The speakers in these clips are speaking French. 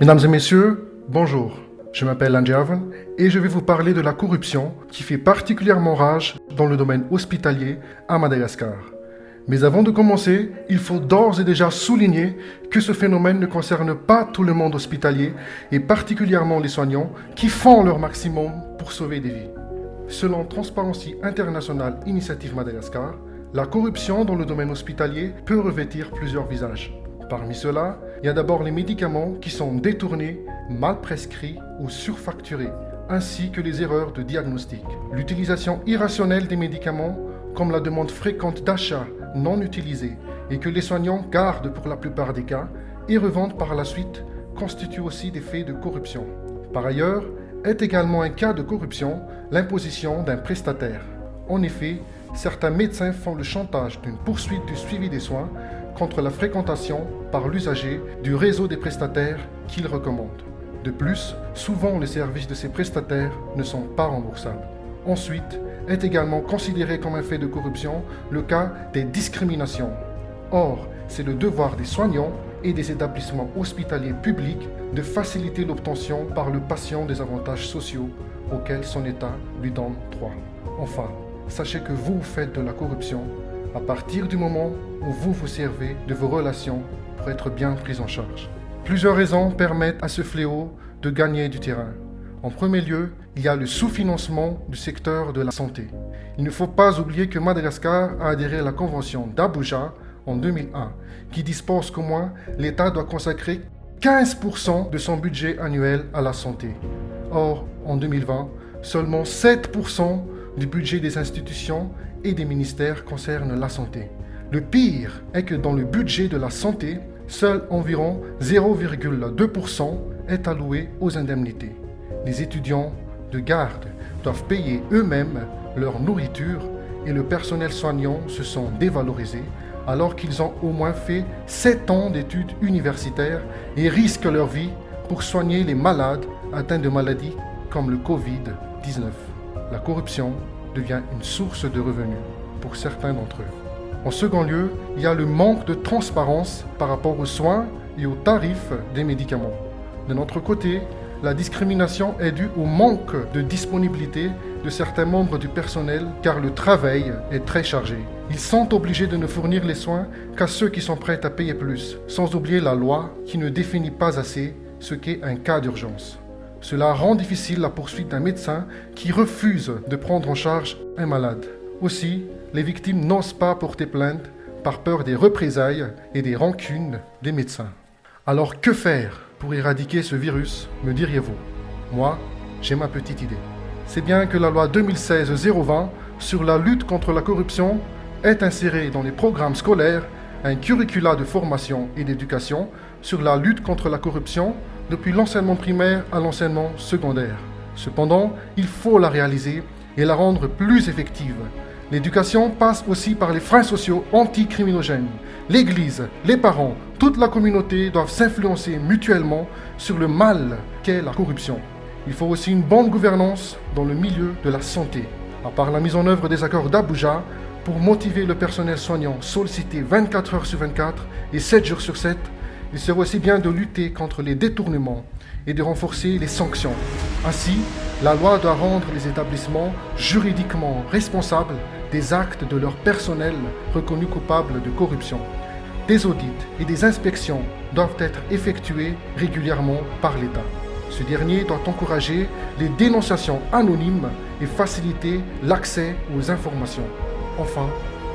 Mesdames et messieurs, bonjour. Je m'appelle Andjavan et je vais vous parler de la corruption qui fait particulièrement rage dans le domaine hospitalier à Madagascar. Mais avant de commencer, il faut d'ores et déjà souligner que ce phénomène ne concerne pas tout le monde hospitalier et particulièrement les soignants qui font leur maximum pour sauver des vies. Selon Transparency International Initiative Madagascar, la corruption dans le domaine hospitalier peut revêtir plusieurs visages. Parmi ceux-là, il y a d'abord les médicaments qui sont détournés, mal prescrits ou surfacturés, ainsi que les erreurs de diagnostic. L'utilisation irrationnelle des médicaments, comme la demande fréquente d'achat non utilisés et que les soignants gardent pour la plupart des cas et revendent par la suite, constitue aussi des faits de corruption. Par ailleurs, est également un cas de corruption l'imposition d'un prestataire. En effet, certains médecins font le chantage d'une poursuite du suivi des soins contre la fréquentation par l'usager du réseau des prestataires qu'ils recommandent. De plus, souvent les services de ces prestataires ne sont pas remboursables. Ensuite, est également considéré comme un fait de corruption le cas des discriminations. Or, c'est le devoir des soignants et des établissements hospitaliers publics de faciliter l'obtention par le patient des avantages sociaux auxquels son État lui donne droit. Enfin, sachez que vous faites de la corruption à partir du moment où vous vous servez de vos relations pour être bien pris en charge. Plusieurs raisons permettent à ce fléau de gagner du terrain. En premier lieu, il y a le sous-financement du secteur de la santé. Il ne faut pas oublier que Madagascar a adhéré à la Convention d'Abuja en 2001, qui dispose qu'au moins l'État doit consacrer 15% de son budget annuel à la santé. Or, en 2020, seulement 7% du budget des institutions et des ministères concerne la santé. Le pire est que dans le budget de la santé, seul environ 0,2% est alloué aux indemnités. Les étudiants de garde doivent payer eux-mêmes leur nourriture et le personnel soignant se sont dévalorisés alors qu'ils ont au moins fait 7 ans d'études universitaires et risquent leur vie pour soigner les malades atteints de maladies comme le Covid-19. La corruption devient une source de revenus pour certains d'entre eux. En second lieu, il y a le manque de transparence par rapport aux soins et aux tarifs des médicaments. De notre côté, la discrimination est due au manque de disponibilité de certains membres du personnel car le travail est très chargé. Ils sont obligés de ne fournir les soins qu'à ceux qui sont prêts à payer plus, sans oublier la loi qui ne définit pas assez ce qu'est un cas d'urgence. Cela rend difficile la poursuite d'un médecin qui refuse de prendre en charge un malade. Aussi, les victimes n'osent pas porter plainte par peur des représailles et des rancunes des médecins. Alors que faire pour éradiquer ce virus, me diriez-vous? Moi, j'ai ma petite idée. C'est bien que la loi 2016-020 sur la lutte contre la corruption est insérée dans les programmes scolaires un curricula de formation et d'éducation sur la lutte contre la corruption depuis l'enseignement primaire à l'enseignement secondaire. Cependant, il faut la réaliser et la rendre plus effective. L'éducation passe aussi par les freins sociaux anticriminogènes. L'Église, les parents, toute la communauté doivent s'influencer mutuellement sur le mal qu'est la corruption. Il faut aussi une bonne gouvernance dans le milieu de la santé. À part la mise en œuvre des accords d'Abuja, pour motiver le personnel soignant sollicité 24 heures sur 24 et 7 jours sur 7, il serait aussi bien de lutter contre les détournements et de renforcer les sanctions. Ainsi, la loi doit rendre les établissements juridiquement responsables des actes de leur personnel reconnus coupables de corruption. Des audits et des inspections doivent être effectués régulièrement par l'État. Ce dernier doit encourager les dénonciations anonymes et faciliter l'accès aux informations. Enfin,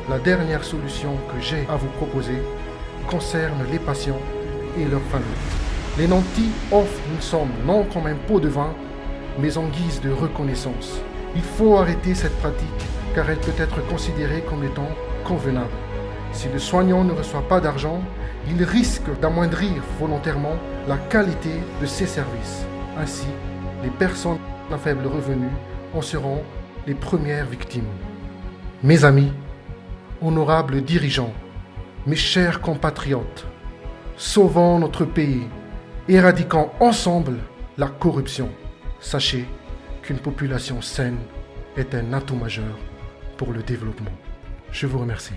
la dernière solution que j'ai à vous proposer concerne les patients et leurs familles. Les nantis offrent une somme non comme un pot de vin, mais en guise de reconnaissance. Il faut arrêter cette pratique car elle peut être considérée comme étant convenable. Si le soignant ne reçoit pas d'argent, il risque d'amoindrir volontairement la qualité de ses services. Ainsi, les personnes à faible revenu en seront les premières victimes. Mes amis, honorables dirigeants, mes chers compatriotes, sauvons notre pays, éradiquons ensemble la corruption. Sachez qu'une population saine est un atout majeur pour le développement. Je vous remercie.